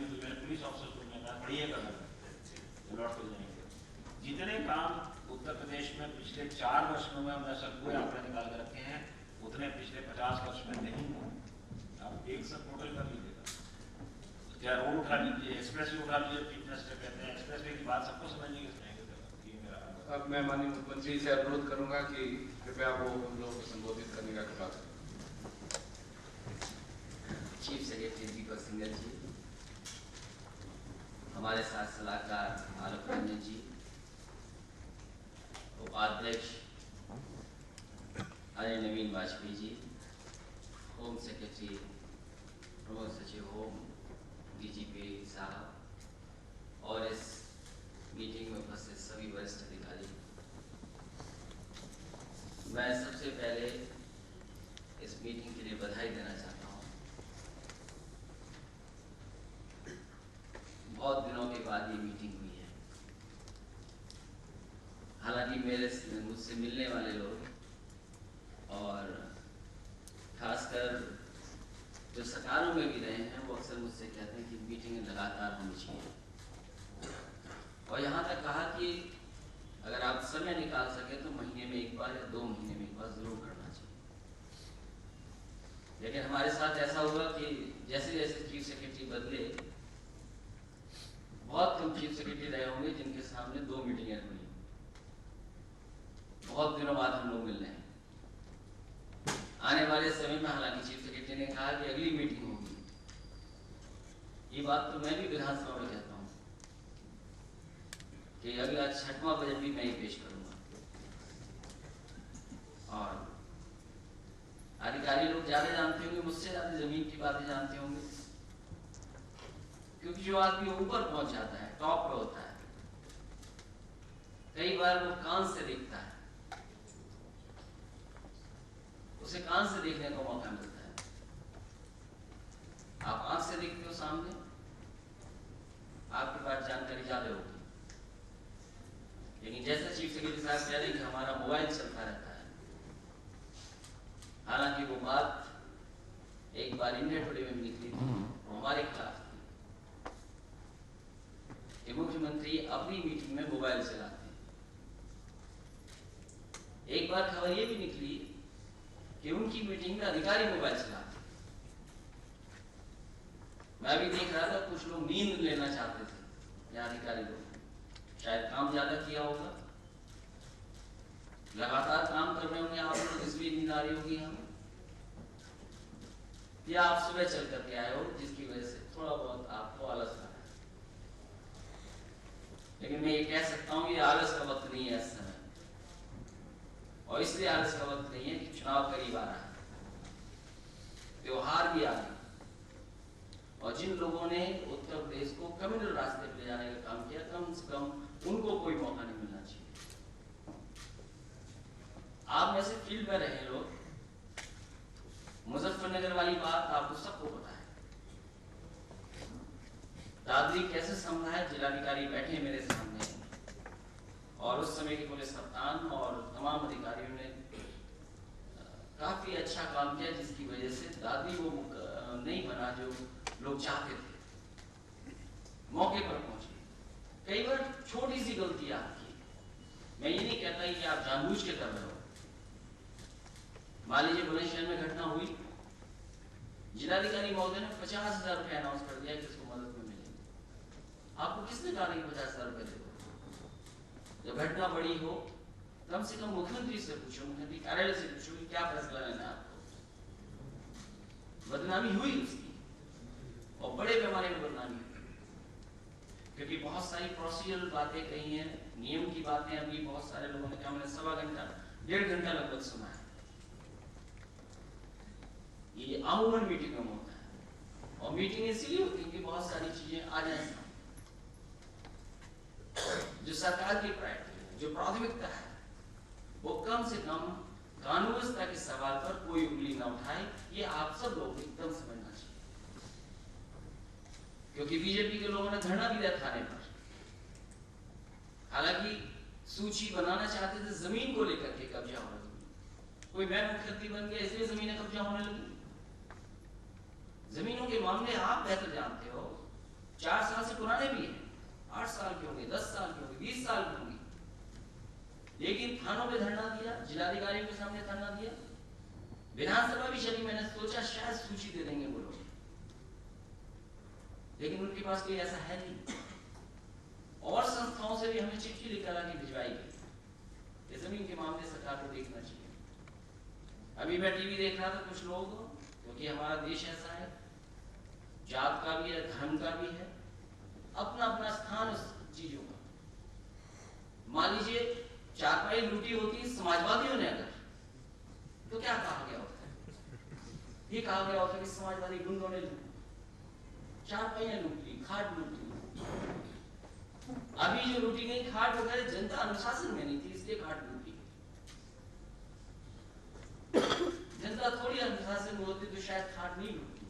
भी तो मैंने पुलिस ऑफिसर को मैं कहा बढ़िया करना लौट के जाएंगे। जितने काम उत्तर प्रदेश में पिछले 4 वर्ष में हमने सब पूरे आंकड़े निकाल कर रखे हैं, उतने पिछले 50 वर्ष में नहीं हुए। आप एक सब टोटल कर लीजिएगा, क्या रोड उठा लीजिए, एक्सप्रेस वे उठा लीजिए, फिटनेस पे कहते हैं एक्सप्रेस वे की बात सबको समझने की अब मैं माननीय मुख्यमंत्री से अनुरोध करूंगा कि कृपया वो हम लोग को संबोधित करने का कृपा करें। चीफ सेक्रेटरी दीपक सिंघल जी, हमारे साथ सलाहकार आलोक रंजन जी, उपाध्यक्ष अजय नवीन वाजपेयी जी, होम सेक्रेटरी प्रमुख सचिव होम डीजीपी साहब और इस मीटिंग में उपस्थित सभी वरिष्ठ अधिकारी, मैं सबसे पहले इस मीटिंग के लिए बधाई देना चाहता हूँ। बहुत दिनों के बाद ये मीटिंग हुई है। हालांकि मुझसे मिलने वाले लोग और खासकर जो सरकारों में भी रहे हैं वो अक्सर मुझसे कहते हैं कि मीटिंग लगातार होनी चाहिए, और यहाँ तक कहा कि अगर आप समय निकाल सके तो महीने में एक बार या 2 महीने में एक बार जरूर करना चाहिए। लेकिन हमारे साथ ऐसा हुआ कि जैसे जैसे चीफ सेक्रेटरी बदले, बहुत कम चीफ सेक्रेटरी रहे होंगे जिनके सामने 2 मीटिंगें हुई। बहुत दिनों बाद हम लोग मिल रहे हैं। आने वाले समय में हालांकि चीफ सेक्रेटरी ने कहा कि अगली मीटिंग होगी। ये बात तो मैं भी विधानसभा में कहता हूँ कि अगला 6वां बजट भी मैं ही पेश करूंगा, और अधिकारी लोग ज्यादा जानते होंगे, मुझसे ज्यादा जमीन की बातें जानते होंगे, क्योंकि जो आदमी ऊपर पहुंच जाता है, टॉप पे होता है, कई बार वो कान से देखता है, उसे कान से देखने का मौका मिलता है। आप आंख से देखते हो सामने, आपके पास जानकारी ज्यादा होगी, लेकिन जैसा चीफ सेक्रेटरी साहब कह रहे हैं कि हमारा मोबाइल चलता रहता है। हालांकि वो बात एक बार इंडिया टुडे में निकली थी, वो हमारे खिलाफ थी कि मुख्यमंत्री अपनी मीटिंग में मोबाइल चलाते हैं। एक बार खबर ये भी निकली कि उनकी मीटिंग में अधिकारी मोबाइल चलाते हैं। मैं भी देख रहा था कुछ लोग नींद लेना चाहते थे, या अधिकारी लोग शायद काम ज्यादा किया होगा, लगातार काम कर रहे होंगे आप लोग, इसलिए नींद आ रही होगी हमें, या आप सुबह चल करके आए हो जिसकी वजह से थोड़ा बहुत आपको आलस आ रहा है। लेकिन मैं ये कह सकता हूँ ये आलस का वक्त नहीं है इस समय, और इसलिए आलस का वक्त नहीं है कि चुनाव करीब आ रहा है, त्योहार भी आ रहे हैं, और जिन लोगों ने उत्तर प्रदेश को कम्युनल रास्ते पर ले जाने का काम किया, कम से कम उनको कोई मौका नहीं मिलना चाहिए। आप में से फील्ड में रहे लोग, मुजफ्फरनगर वाली बात आपको सबको पता है। दादरी कैसे संभला है, जिलाधिकारी बैठे मेरे सामने, और उस समय के पुलिस कप्तान और तमाम अधिकारियों ने काफी अच्छा काम किया, जिसकी वजह से दादरी वो नहीं बना जो लोग चाहते थे, मौके पर पहुंचे। कई बार छोटी सी गलती आपकी, मैं ये नहीं कहता कि आप जानबूझ के कर रहे हो। मान लीजिए बुलंदशहर में घटना हुई, जिलाधिकारी महोदय ने 50,000 रुपये अनाउंस कर दिया कि इसको मदद में मिलेंगे। आपको किसने कहा कि 50,000 रुपये दे दो? जब घटना बड़ी हो कम से कम मुख्यमंत्री से पूछो, मुख्यमंत्री कार्यालय से पूछो कि क्या फैसला लेना है आपको। बदनामी हुई उसकी, और बड़े पैमाने पर बदनामी हुई, क्योंकि बहुत सारी प्रोसीजरल बातें कही हैं, नियम की बातें अभी बहुत सारे लोगों ने कहा, मैंने 1.25 घंटा 1.5 घंटा लगभग सुना है। ये अमूमन मीटिंग में होता है, और मीटिंग इसलिए होती है कि बहुत सारी चीजें आ जाए, जो सरकार की प्रायोरिटी है, जो प्राथमिकता है, वो कम से कम कानून व्यवस्था के सवाल पर कोई उंगली न उठाए। ये आप सब लोग एकदम समझना चाहिए, क्योंकि बीजेपी के लोगों ने धरना दिया थाने पर। हालांकि सूची बनाना चाहते थे जमीन को लेकर के, कब्जा होने लगी, कोई मैं मुख्यमंत्री बन गया इसलिए जमीनें कब्जा होने लगी। जमीनों के मामले आप बेहतर जानते हो, पुराने भी हैं, 8 साल के होंगे, 10 साल के होंगे, 20 साल के होंगे, लेकिन थानों पे धरना दिया, जिलाधिकारियों के सामने धरना दिया, विधानसभा भी चली। मैंने सोचा शायद सूची दे देंगे वो लोग, लेकिन उनके पास कोई ऐसा है नहीं। और संस्थाओं से भी हमें चिट्ठी लिखकर आके भिजवाई गई। जमीन के मामले सरकार को देखना चाहिए। अभी मैं टीवी देख रहा था, कुछ लोग, क्योंकि हमारा देश ऐसा है, जात का भी है, धर्म का भी है, अपना अपना स्थान उस चीजों का। मान लीजिए चारपाई लूटी होती समाजवादियों ने अगर, तो क्या कहा गया होता है? ये कहा गया होता कि समाजवादी गुंडों ने चारपाइयां लूट ली, खाट लूट ली। अभी जो लूटी गई खाट वगैरह जनता अनुशासन में नहीं थी, इसलिए खाट लूटी। जनता थोड़ी अनुशासन में होती तो शायद खाट नहीं लूटती।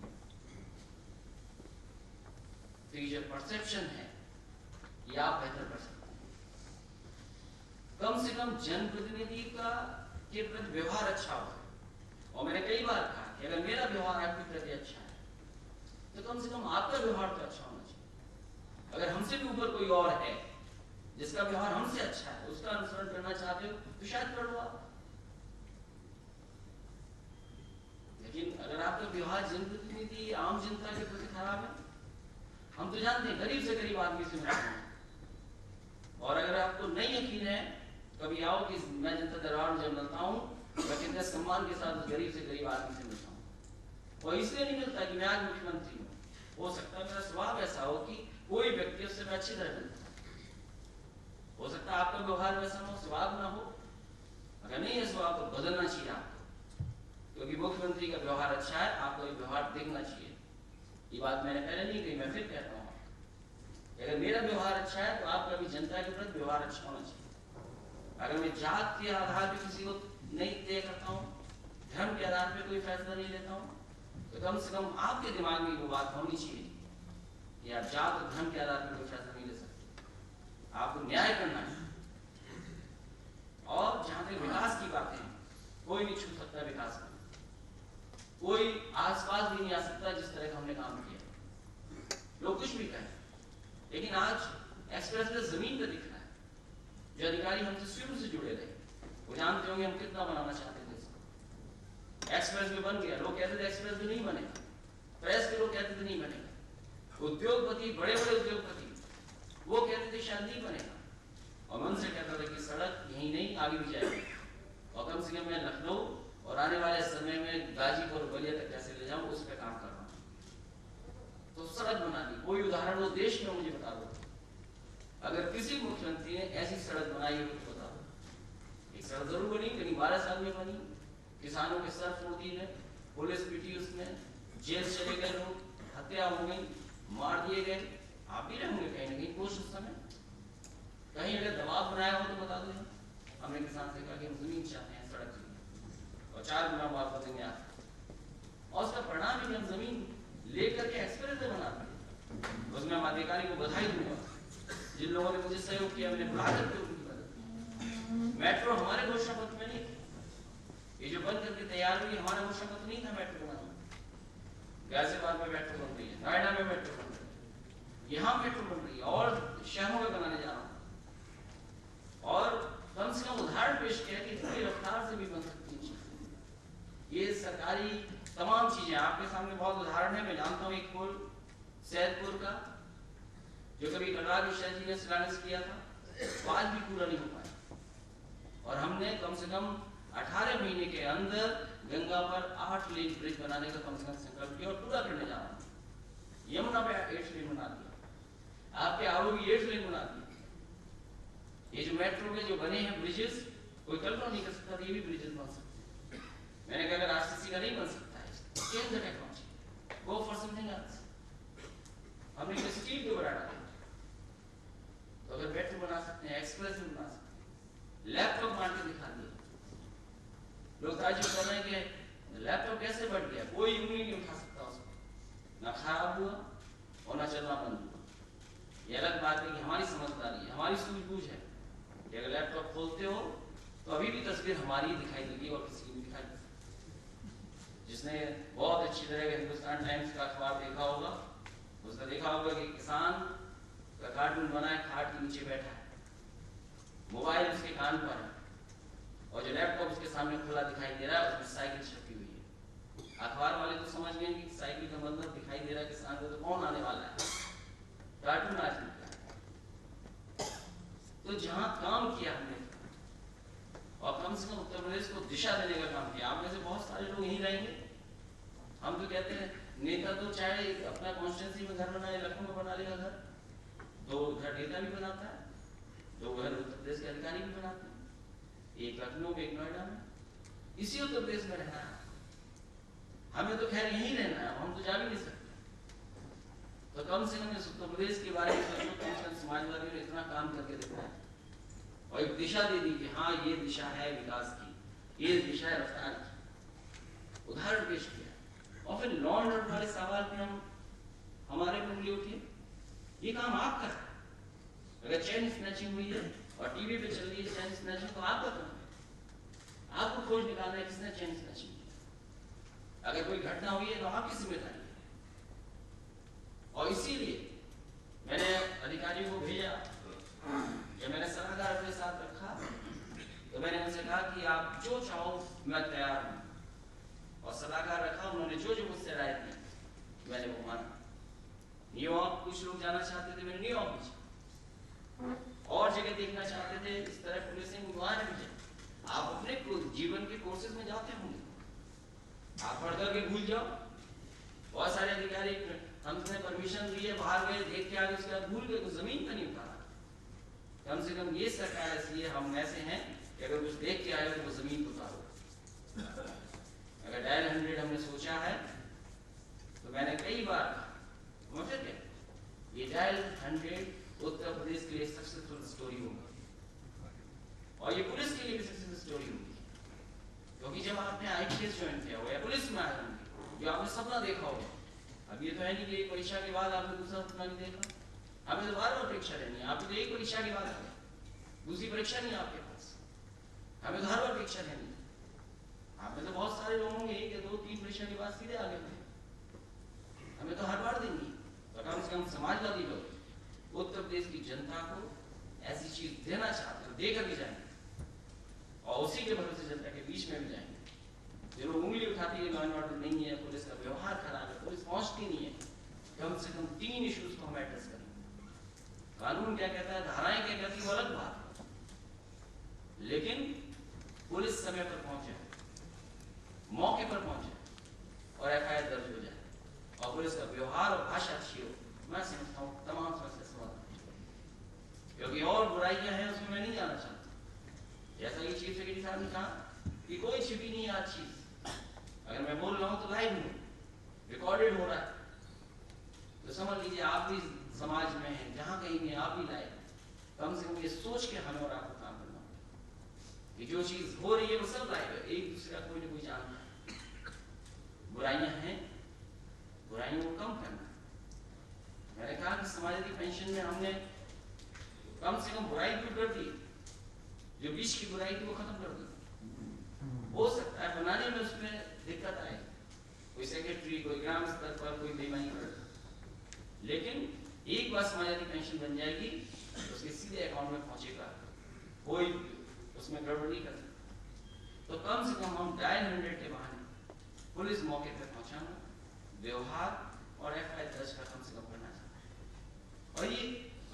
तो ये जो परसेप्शन है ये आप बेहतर कर सकते हैं। कम से कम जनप्रतिनिधि का के प्रति व्यवहार अच्छा हो। और मैंने कई बार कहा कि अगर मेरा व्यवहार आपके प्रति अच्छा है तो कम से कम आपका व्यवहार तो अच्छा होना चाहिए। अगर हमसे भी ऊपर कोई और है जिसका व्यवहार हमसे अच्छा है, उसका अनुसरण करना चाहते हो तो शायद कर लो आप। लेकिन अगर आपका व्यवहार जनप्रतिनिधि आम जनता के प्रति खराब है, हम तो जानते हैं गरीब से गरीब आदमी से मिलते हैं। और अगर आपको नहीं यकीन है, कभी आओ कि मैं जनता दरबार में जब मिलता हूँ, मैं कितने सम्मान के साथ उस गरीब से गरीब आदमी से मिलता हूँ। और इसलिए नहीं मिलता कि मैं आज मुख्यमंत्री हूँ, हो सकता है मेरा स्वभाव ऐसा हो कि कोई व्यक्ति उससे मैं अच्छी तरह मिलता हो सकता है आपका व्यवहार वैसा हो, स्वभाव ना हो। अगर नहीं है स्वभाव तो बदलना चाहिए आपको, क्योंकि मुख्यमंत्री का व्यवहार अच्छा है, आपको ये व्यवहार देखना चाहिए। ये बात मैंने पहले नहीं कही, मैं फिर कहता हूँ, अगर मेरा व्यवहार अच्छा है तो आपका भी जनता के प्रति व्यवहार अच्छा होना चाहिए। अगर मैं जात के आधार पर किसी को नहीं तय करता हूँ, धर्म के आधार पर कोई फैसला नहीं लेता हूँ, तो कम से कम आपके दिमाग में वो बात होनी चाहिए कि आप जात और धर्म के आधार पर कोई फैसला नहीं ले सकते। आपको न्याय करना है। और जहां तक विकास की बात है, कोई नहीं छू सकता विकास में, कोई आसपास भी नहीं आ सकता जिस तरह का हमने काम किया। लोग कुछ भी कहें, लेकिन आज एक्सप्रेस वे जमीन पर दिख रहा है। जो अधिकारी हमसे शुरू से जुड़े रहे वो जानते होंगे हम कितना बनाना चाहते थे इसको। एक्सप्रेस वे बन गया, लोग कहते थे एक्सप्रेस वे नहीं बनेगा, प्रेस के लोग कहते थे नहीं बनेगा, उद्योगपति, बड़े बड़े उद्योगपति वो कहते थे शायद नहीं बनेगा, और मन से कहता था कि सड़क यहीं नहीं आगे भी जाएगी। और कम से कम मैं लखनऊ और आने वाले समय में गाजीपुर बलिया तक कैसे ले जाऊं उस पर काम कर रहा हूं। तो सड़क बना दी, कोई उदाहरण वो देश में मुझे बता दो, अगर किसी मुख्यमंत्री ने ऐसी सड़क बनाई हो तो बता दो। एक सड़क जरूर बनी, कहीं 12 साल में बनी, किसानों के सर फोड़ दिए, पुलिस पीटी, उसमें जेल चले गए लोग, हत्या हो गई, मार दिए गए। आप भी रहेंगे कहीं ना कहीं कोशिश उस समय, कहीं अगर दबाव बनाया हो तो बता दो। हमने किसान से कहा कि हम जमीन चाहते हैं, सड़क चाहिए, और 4 गुना वापस देंगे आप। और उसका परिणाम ही हम जमीन लेकर के एक्सप्रेस वे बनाते। उसमें हम अधिकारी को बधाई दूंगा जिन लोगों ने मुझे सहयोग किया, मैंने बुला करके उनकी मदद। मेट्रो हमारे घोषणा पत्र में नहीं, ये जो बन करके तैयार हुई हमारा घोषणा पत्र नहीं था मेट्रो बनाना। गाजियाबाद में मेट्रो बन रही है, नोएडा में मेट्रो बन रही है, यहाँ मेट्रो बन रही है, और शहरों में बनाने जा रहा हूँ। और कम से कम उदाहरण पेश किया कि इतनी रफ्तार से भी बन सकती है। ये सरकारी तमाम चीजें आपके सामने बहुत उदाहरण है। मैं जानता हूँ एक पुल सैदपुर का जो कभी कलराज मिश्रा जी ने शिलान्यास किया था, तो आज भी पूरा नहीं हो पाया। और हमने कम से कम 18 महीने के अंदर गंगा पर 8 लेन ब्रिज बनाने का कम से कम संकल्प किया और पूरा करने जा रहा हूँ। यमुना पे 8 लेन बना दिया, आपके आरो भी 8 लेन बना दिया। ये जो मेट्रो के जो बने हैं ब्रिजेस, कोई कल्पना नहीं कर सकता ये भी ब्रिजेस बन सकते। मैंने कहा अगर आरसीसी का नहीं बन सकता है, change the technology, go for something else. हमने स्टील पे बना डाला, तो अगर मेट्रो बना सकते हैं, एक्सप्रेस भी बना सकते हैं। लैपटॉप बांट के दिखा दिया, लोग ताज्जुब कर रहे हैं कि लैपटॉप कैसे बढ़ गया, कोई उंगली नहीं उठा सकता उसको, ना खराब हुआ और ना चलना बंद हुआ। ये अलग बात है कि हमारी समझदारी है, हमारी सूझबूझ है कि अगर लैपटॉप खोलते हो तो अभी भी तस्वीर हमारी दिखाई देगी और किसी की दिखाई नहीं सकती। जिसने बहुत अच्छी तरह का हिंदुस्तान टाइम्स का अखबार देखा होगा, उसने देखा होगा कि किसान का कार्टून बना है, खाट के नीचे बैठा है, मोबाइल उसके कान पर है, और जो लैपटॉप उसके सामने खुला दिखाई दे रहा है उसमें साइकिल छपी हुई है। अखबार वाले तो समझ गए कि साइकिल का मतलब दिखाई दे रहा है कि सामने तो कौन आने वाला है, कार्टून आज निकला है। तो जहां काम किया हमने, और कम से कम उत्तर प्रदेश को दिशा देने का काम किया। आप में से बहुत सारे लोग यहीं रहेंगे। हम तो कहते हैं नेता तो चाहे अपना कॉन्स्टिट्यूंसी में घर बनाए, लखनऊ में बना लेगा घर, 2 घर नेता भी बनाता है, 2 घर उत्तर प्रदेश के अधिकारी भी बनाते हैं, एक लखनऊ में एक नोएडा में, इसी उत्तर प्रदेश में रहना है। हमें तो खैर यहीं रहना है, हम तो जा भी नहीं सकते। तो कम से कम इस उत्तर प्रदेश के बारे में सोचो, समाजवादियों ने इतना काम करके दिखाया और एक दिशा दे दी कि हाँ ये दिशा है विकास की, ये दिशा है रफ्तार की, उदाहरण पेश किया। और फिर लॉ एंड ऑर्डर वाले सवाल पे हमारे पे उंगली उठी, ये काम आपका है। अगर चेन स्नैचिंग हुई है और टीवी पे चल रही है चेन स्नैचिंग, तो आपका काम है, आपको खोज निकालना है किसने चेन स्नैचिंग किया। अगर कोई घटना हुई है तो आपकी जिम्मेदारी है। और इसीलिए मैंने अधिकारियों को भेजा, जब मैंने सलाहकार अपने साथ रखा तो मैंने उनसे कहा कि आप जो चाहो मैं तैयार हूं। और सलाहकार रखा, उन्होंने जो जो मुझसे राय दी मैंने वो माना। न्यूयॉर्क कुछ लोग जाना चाहते थे, मैंने न्यूयॉर्क भेजा। और जगह देखना चाहते थे इस तरह पुलिसिंग, वहां भेजा। आप अपने जीवन के कोर्सेज में जाते होंगे, आप पढ़ करके भूल जाओ। बहुत सारे अधिकारी हमने परमिशन दी है, बाहर गए, देख के आगे, उसके बाद भूल गए, कुछ जमीन पर नहीं उतारा। कम से कम ये सरकार इसलिए हम ऐसे हैं कि अगर कुछ देख के आए तो वो जमीन पर उतारो। अगर डायल 100 हमने सोचा है तो मैंने कई बार कहा, मतलब क्या, ये डायल 100 उत्तर प्रदेश के लिए सक्सेसफुल स्टोरी होगी और ये पुलिस के लिए भी सक्सेसफुल स्टोरी होगी। क्योंकि जब आपने आईपीएस ज्वाइन किया हो या पुलिस में आए होंगे, जो आपने सपना देखा होगा, अब ये तो है नहीं कि एक परीक्षा के बाद आपने दूसरा सपना नहीं देखा, हमें तो बार बार परीक्षा लेनी है। आप तो एक परीक्षा के बाद दूसरी परीक्षा नहीं है आपके पास, हमें तो हर बार परीक्षा लेनी है। आप में तो बहुत सारे लोग होंगे कि 2-3 परीक्षा के बाद सीधे आगे थे, हमें तो हर बार देनी है। तो कम से कम समाजवादी लोग उत्तर प्रदेश की जनता को ऐसी चीज देना चाहते हैं, देकर भी जाएंगे और उसी के भरोसे जनता के बीच में भी जाएंगे। जो लोग उंगली उठाती है लॉ एंड ऑर्डर नहीं है, पुलिस का व्यवहार खराब है, पुलिस पहुंचती नहीं है, कम से कम 3 इश्यूज को हम एड्रेस करेंगे। कानून क्या कहता है, धाराएं क्या कहती है, वो अलग बात है, लेकिन पुलिस समय पर पहुंचे, मौके पर पहुंचे और एफआईआर दर्ज हो जाए और पुलिस का व्यवहार और भाषा अच्छी हो, मैं समझता हूँ तमाम समस्या समाधान। क्योंकि और बुराइयां हैं उसमें मैं नहीं जाना चाहता। जैसा कि चीफ सेक्रेटरी साहब ने कहा कि कोई छिपी नहीं है आज चीज, अगर मैं बोल रहा हूँ तो लाइव हूँ, रिकॉर्डेड हो रहा है, तो समझ लीजिए आप भी समाज में हैं, जहां कहीं भी आप भी लाइव। कम से कम ये सोच के हमें और आपको काम करना कि जो चीज हो रही है वो सब लाइव है, एक दूसरे का कोई ना कोई जानता है। बुराइयां हैं, बुराइयों को कम करना। मैंने कहा कि समाजवादी पेंशन में हमने कम से कम बुराई दूर कर दी, जो बीच की बुराई थी वो खत्म कर दी। हो सकता है बनाने में उसमें दिक्कत आए, कोई सेक्रेटरी, कोई ग्राम स्तर पर कोई बेईमानी कर, लेकिन एक बार समाजवादी पेंशन बन जाएगी तो उसके सीधे अकाउंट में पहुंचेगा, कोई उसमें गड़बड़ नहीं कर सकता। तो कम से कम हम डायल 100 के बहाने पुलिस मौके पर पहुंचाना, व्यवहार और एफआईआर दर्ज का कम से कम करना चाहिए। और ये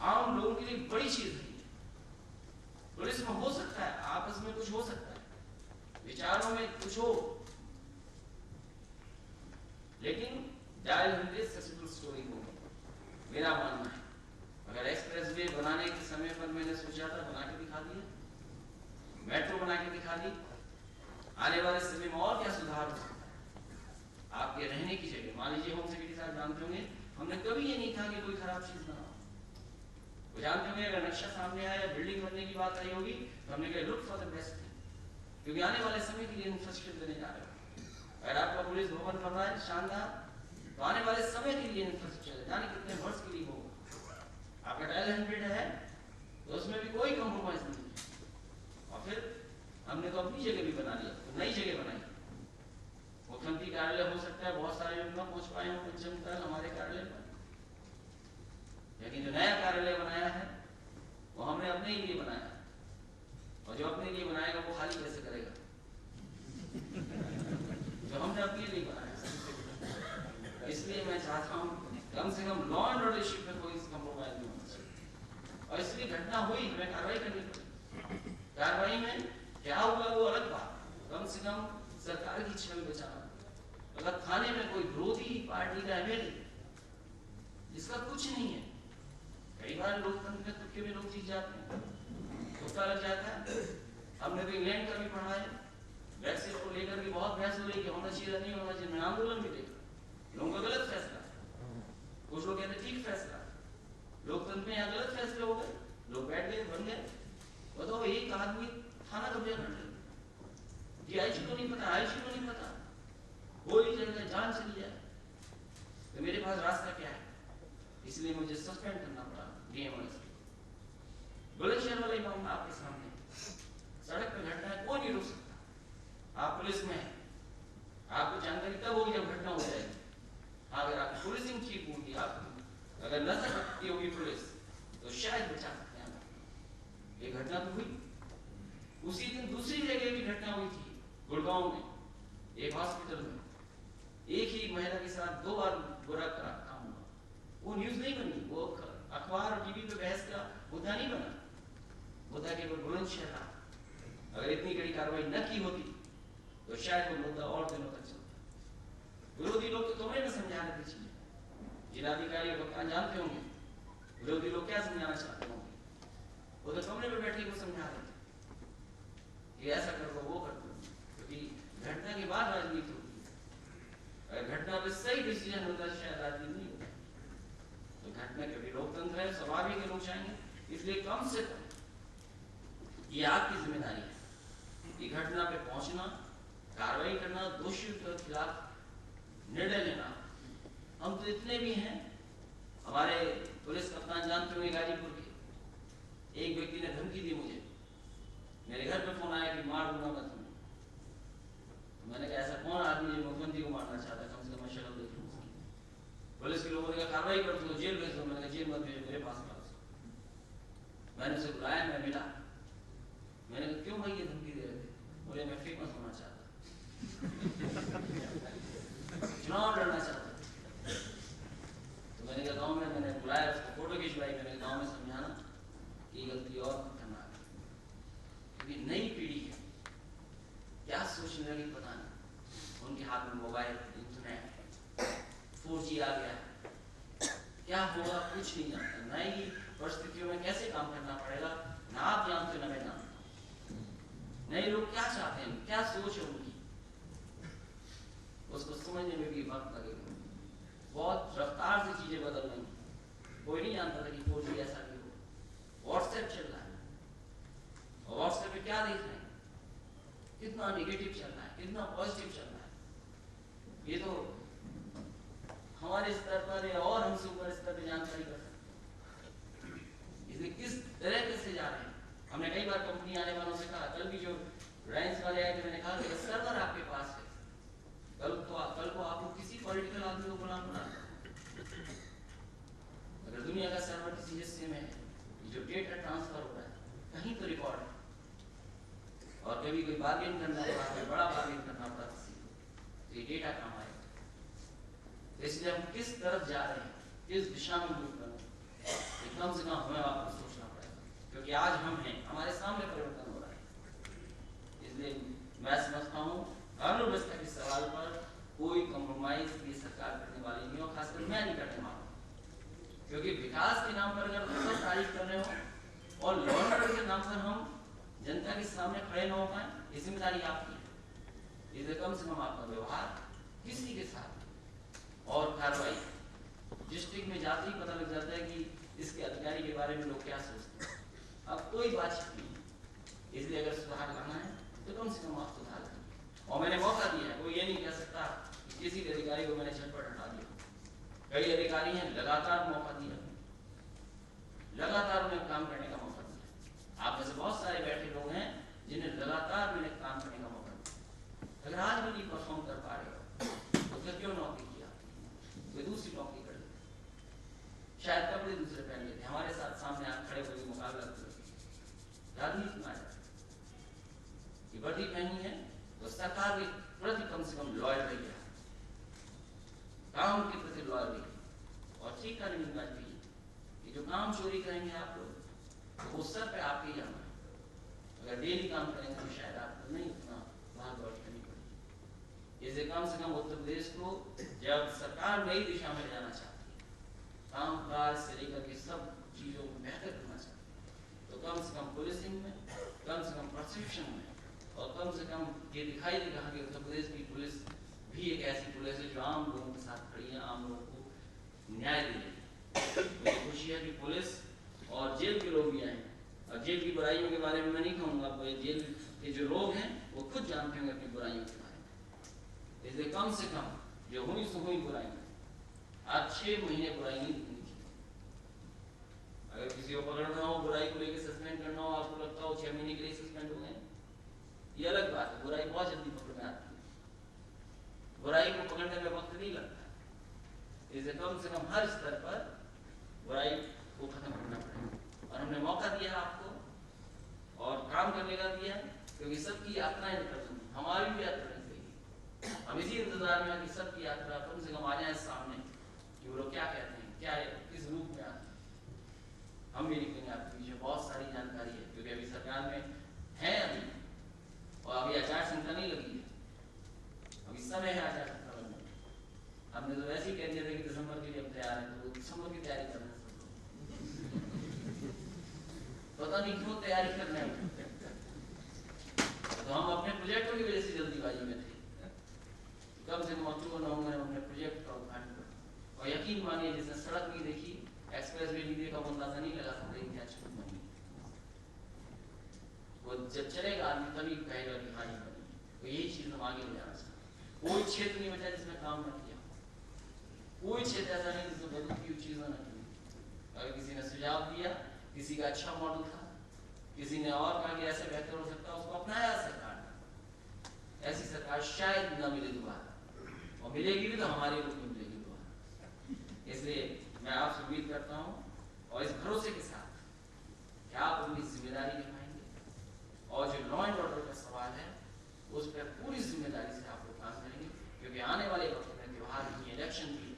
आम लोगों के लिए बड़ी चीज है। पुलिस में हो सकता है आपस में कुछ हो सकता है, विचारों में कुछ हो, लेकिन डायल 100 सक्सेसफुल स्टोरी होगी, मेरा मानना है। अगर एक्सप्रेस वे बनाने के समय पर मैंने सोचा था, बना के दिखा दिया, मेट्रो बना के दिखा दी, आने वाले समय में और क्या सुधार हो सकता है। आपके रहने की जगह, मान लीजिए होम सेक्रेटरी साहब जानते होंगे, हमने कभी ये नहीं कहा कि कोई खराब चीज ना हो। वो जानते होंगे अगर नक्शा सामने आया, बिल्डिंग बनने की बात आई होगी, तो हमने कहा लुक फॉर द बेस्ट, क्योंकि आने वाले समय के लिए इंफ्रास्ट्रक्चर देने जा रहे हो। अगर आपका पुलिस भवन बन रहा है शानदार, तो आने वाले समय के लिए इंफ्रास्ट्रक्चर है, जाने कितने वर्ष के लिए होगा। आपका डायल 100 है तो उसमें भी कोई कॉम्प्रोमाइज नहीं है। और फिर हमने तो अपनी जगह भी बना लिया, तो नई जगह बनाई। मुख्यमंत्री कार्यालय हो सकता है बहुत सारे लोग न पहुंच पाए हो पंचम तल हमारे कार्यालय पर, लेकिन जो नया कार्यालय कोई घटना हुई हमें कार्रवाई करनी पड़ी। कार्रवाई में क्या हुआ वो अलग बात, कम से कम सरकार की छवि बचाना। अगर थाने में कोई विरोधी पार्टी का एमएलए जिसका कुछ नहीं है, कई बार लोकतंत्र में तुक्के में लोग जीत जाते हैं, तुक्का लग जाता है। हमने तो इंग्लैंड का भी पढ़ा है, ब्रेक्सिट को लेकर के बहुत बहस हो रही कि होना चाहिए नहीं होना चाहिए, आंदोलन भी देखा, लोगों का गलत फैसला, कुछ लोग कहते ठीक फैसला, लोकतंत्र में यहाँ गलत फैसले हो गए, लोग बैठ गए, बन गए। बताओ एक आदमी थाना कब्जा कर ले, डीआईजी को नहीं पता, आईजी को नहीं पता, गोली चल जाए, जान चली जाए, तो मेरे पास रास्ता क्या है? इसलिए मुझे सस्पेंड करना पड़ा डीएमएस। बुलंदशहर वाला मामला आपके सामने, सड़क पे घटना है, कोई नहीं रोक सकता। आप पुलिस में हैं, आपको जानकारी तब होगी जब घटना हो जाएगी। अगर आपकी पुलिसिंग ठीक होगी, आप अगर नजर रखती होगी पुलिस, तो शायद बचा सकते हैं। ये घटना तो हुई, उसी दिन दूसरी जगह भी घटना हुई थी, गुड़गांव में, एक हॉस्पिटल में, एक ही महिला के साथ 2 बार बुरा काम हुआ। वो न्यूज नहीं बनी, वो अखबार और टीवी पे बहस का मुद्दा नहीं बना, मुद्दा केवल बुलंदशहर था। अगर इतनी कड़ी कार्रवाई न की होती तो शायद वो मुद्दा और दिनों तक चलता। विरोधी लोग तो कमरे में समझा रहे थे चीजें, जिलाधिकारी और कप्तान जानते होंगे विरोधी लोग क्या समझाना चाहते होंगे, वो तो कमरे में बैठे को समझा रहे थे कि ऐसा कर दो, वो कर दो, क्योंकि घटना के बाद राजनीति होती है। अगर घटना पे सही डिसीजन होता शायद राजनीति नहीं होती। तो घटना क्योंकि लोकतंत्र है, स्वाभाविक है लोग चाहेंगे, इसलिए कम से कम ये आपकी जिम्मेदारी है कि घटना पे पहुंचना, कार्रवाई करना, दोषियों के खिलाफ निर्णय लेना। हम तो इतने भी हैं, हमारे पुलिस कप्तान जानते हुए गाजीपुर के, एक व्यक्ति ने धमकी दी मुझे, मेरे घर पे फोन आया कि मार दूंगा मैं तुम्हें। तो मैंने कहा ऐसा कौन आदमी जो मुख्यमंत्री को मारना चाहता है, कम से कम मैं शक्ल देख लूं। पुलिस के लोगों ने कहा कार्रवाई कर दो, जेल भेज दो। मैंने कहा जेल मत भेजो, मेरे पास लाओ। मैंने उसे बुलाया, मैं मिला, मैंने कहा क्यों भाई ये धमकी दे रहे थे? बोले मैं फेमस होना चाहता, चुनाव लड़ना चाहता। तो मैंने कहा गाँव में, मैंने बुलाया उसको, फोटो खिंचवाई, मैंने गाँव में समझाना कि गलती और करना है, क्योंकि नई पीढ़ी है, क्या सोचने लगी पता नहीं। उनके हाथ में मोबाइल, इंटरनेट, 4G आ गया, क्या होगा कुछ नहीं जानता। नई परिस्थितियों में कैसे काम करना पड़ेगा ना आप जानते, ना मैं जानता। नए लोग क्या चाहते हैं, क्या सोच है उनकी, उसको समझने में भी वक्त लगेगा। बहुत रफ्तार से चीजें बदल रही हैं। कोई नहीं जानता था कि 4G ऐसा भी हो। व्हाट्सएप चल रहा है, और व्हाट्सएप पे क्या देख रहे हैं, कितना नेगेटिव चल रहा है, कितना पॉजिटिव चल रहा है, ये तो हमारे स्तर पर या और हमसे ऊपर स्तर पर जानकारी कर सकते हैं। इसलिए किस तरह से जा रहे हैं। हमने कई बार कंपनी आने वालों से कहा, कल भी जो रिलायंस वाले आए थे, मैंने कहा कि सर्वर आपके पास है, कल को आपको किसी पॉलिटिकल आदमी को गुलाम बना, अगर दुनिया का सर्वर किसी हिस्से में है, जो डेटा ट्रांसफर हो रहा है कहीं तो रिकॉर्ड है, और कभी कोई बार्गेन करना पड़ा, कोई बड़ा बार्गेन करना पड़ा किसी को, तो ये डेटा काम आएगा। इसलिए हम किस तरफ जा रहे हैं, किस दिशा में मूव कर रहे हैं, कम से कम हमें आपको सोचना पड़ेगा, क्योंकि आज हम हैं, हमारे सामने परिवर्तन हो रहा है। इसलिए मैं समझता हूँ कानून व्यवस्था के सवाल पर कोई कम्प्रोमाइज की सरकार करने वाली नहीं, और खासकर मैं नहीं करने वाला, क्योंकि विकास के नाम पर अगर सब तारीफ कर रहे हो और लॉ एंड ऑर्डर के नाम पर हम जनता के सामने खड़े न हो पाए, ये जिम्मेदारी आपकी है। इसलिए कम से कम आपका व्यवहार किसी के साथ और कार्रवाई डिस्ट्रिक्ट में जाते ही पता लग जाता है कि इसके अधिकारी के बारे में लोग क्या सोचते हैं। अब कोई बातचीत नहीं, इसलिए अगर सुधार लाना है तो कम से कम आप सुधार करें। और मैंने मौका दिया है, कोई ये नहीं कह सकता कि किसी भी अधिकारी को मैंने झटपट हटा दिया। कई अधिकारी हैं, लगातार मौका दिया, लगातार उन्हें काम करने का मौका दिया। आप में से बहुत सारे बैठे लोग हैं जिन्हें लगातार मैंने काम करने का मौका दिया। अगर आज भी नहीं परफॉर्म कर पा रहे हो तो फिर क्यों नौकरी किया, कोई दूसरी नौकरी कर ले, शायद कपड़े दूसरे पहन लेते, हमारे साथ सामने आप खड़े होकर मुकाबला कर, राजनीति में आ जाए। ये वर्दी पहनी है तो सरकार के प्रति कम से कम लॉयल रहिए, काम के प्रति लॉयल रहिए, और ठीक करने की बात भी कि जो काम चोरी करेंगे आप लोग, तो उस स्तर पे आपके ही आना है। अगर डेली काम करेंगे तो शायद आपको नहीं उतना भाग दौड़ करनी पड़ेगी। इसे कम से कम उत्तर प्रदेश को जब सरकार नई दिशा में जाना चाहती है, काम काज से लेकर के सब चीजों को बेहतर करना चाहती है, तो कम से कम पुलिसिंग में, कम से कम प्रोसिक्यूशन में, और कम से कम ये दिखाई दे रहा कि उत्तर प्रदेश की पुलिस भी एक ऐसी पुलिस है जो आम लोगों के साथ खड़ी है, आम लोगों को न्याय दे रही है। मुझे खुशी है कि पुलिस और जेल के लोग भी आए हैं, और जेल की बुराइयों के बारे में मैं नहीं कहूँगा, जेल के जो लोग हैं वो खुद जानते होंगे अपनी बुराइयों के बारे में। इसलिए कम से कम जो हुई सो हुई बुराई, आज 6 महीने बुराई नहीं दिखनी चाहिए। अगर किसी को पकड़ना हो, बुराई को लेकर सस्पेंड करना हो, आपको लगता हो 6 महीने के लिए सस्पेंड हो गए, ये अलग बात है। बुराई बहुत जल्दी पकड़ में आती है, बुराई को पकड़ने में वक्त नहीं लगता। इसे कम से कम हर स्तर पर बुराई को खत्म करना पड़ेगा, और हमने मौका दिया आपको और काम करने का दिया, क्योंकि सबकी यात्राएं निकल रही, हमारी भी यात्रा निकलेगी। हम इसी इंतजार में है कि सबकी यात्रा कम से कम आ जाए सामने, कि वो लोग क्या कहते हैं, क्या है, किस रूप में आते हैं। हम भी निकलेंगे आपके पीछे, बहुत सारी जानकारी है, क्योंकि अभी सरकार में है अभी, और अभी आचार संहिता नहीं लगी है, अभी समय है आचार संहिता बनने में। हमने तो वैसे ही कह दिया था कि दिसंबर के लिए हम तैयार हैं, तो दिसंबर की तैयारी कर रहे हैं सब लोग। पता नहीं क्यों तैयारी कर रहे हैं, तो हम अपने प्रोजेक्टों की वजह से जल्दीबाजी में थे। कम से कम अक्टूबर नवंबर में अपने प्रोजेक्ट का उद्घाटन करें, और यकीन मानिए जिसने सड़क नहीं देखी, एक्सप्रेस वे नहीं देखा, वो अंदाजा नहीं लगा सकते क्या छूट बनी। वो जब चलेगा आदमी तभी कहेगा कि हाँ ये बनी। तो यही चीज हम आगे ले आना चाहते। कोई क्षेत्र नहीं बचा जिसमें काम न किया, कोई क्षेत्र ऐसा नहीं जिसमें बदल की चीजें न की। अगर किसी ने सुझाव दिया, किसी का अच्छा मॉडल था, किसी ने और कहा कि ऐसे बेहतर हो सकता है, उसको अपनाया सरकार ने। ऐसी सरकार शायद न मिले दोबारा, और मिलेगी भी तो हमारे रूप में मिलेगी दोबारा। इसलिए मैं आपसे उम्मीद करता हूँ, और इस भरोसे के साथ कि आप अपनी जिम्मेदारी निभाएंगे, और जो लॉ एंड ऑर्डर का सवाल है उस पर पूरी जिम्मेदारी से आप लोग काम करेंगे, क्योंकि आने वाले वक्त में त्योहार की, इलेक्शन की,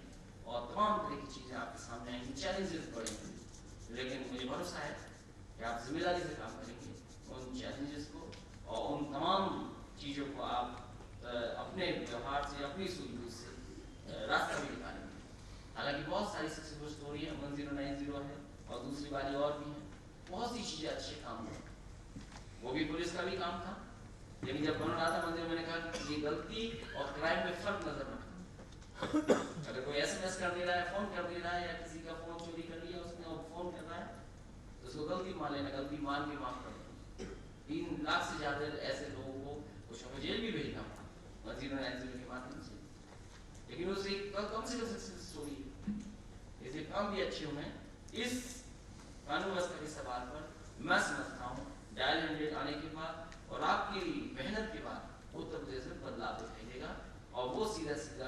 और तमाम तरह की चीजें आपके सामने आएंगी, चैलेंजेस बढ़ेंगे, लेकिन मुझे भरोसा है कि आप जिम्मेदारी से काम करेंगे उन चैलेंजेस को, और उन तमाम चीज़ों को आप अपने व्यवहार से, अपनी सूझबूझ से रास्ता भी निकालेंगे। हालांकि बहुत सारी सक्सेसफुल स्टोरी है, 1090 है, और दूसरी वाली और भी है, बहुत सी चीज़ें अच्छे काम हुए, वो भी पुलिस का भी काम था। लेकिन जब बन रहा था मंदिर, मैंने कहा कि ये गलती और क्राइम में फर्क नजर रखना। अगर कोई SMS कर दे रहा है, फोन कर दे रहा है, या किसी का फोन चोरी कर लिया उसने और फोन कर रहा है, तो उसको गलती मान लेना, गलती मान के माफ कर देना। 3 लाख से ज्यादा ऐसे लोगों को कुछ को जेल भी भेजना पड़ा 1090 के माध्यम से, लेकिन उसे कम से कम सक्सेस स्टोरी है। इसलिए काम भी अच्छे हुए। इस कानून व्यवस्था के सवाल पर मैं समझता हूँ डायल 100 आने के बाद और आपकी मेहनत के बाद उत्तर प्रदेश में बदलाव दिखाई देगा, और वो सीधा सीधा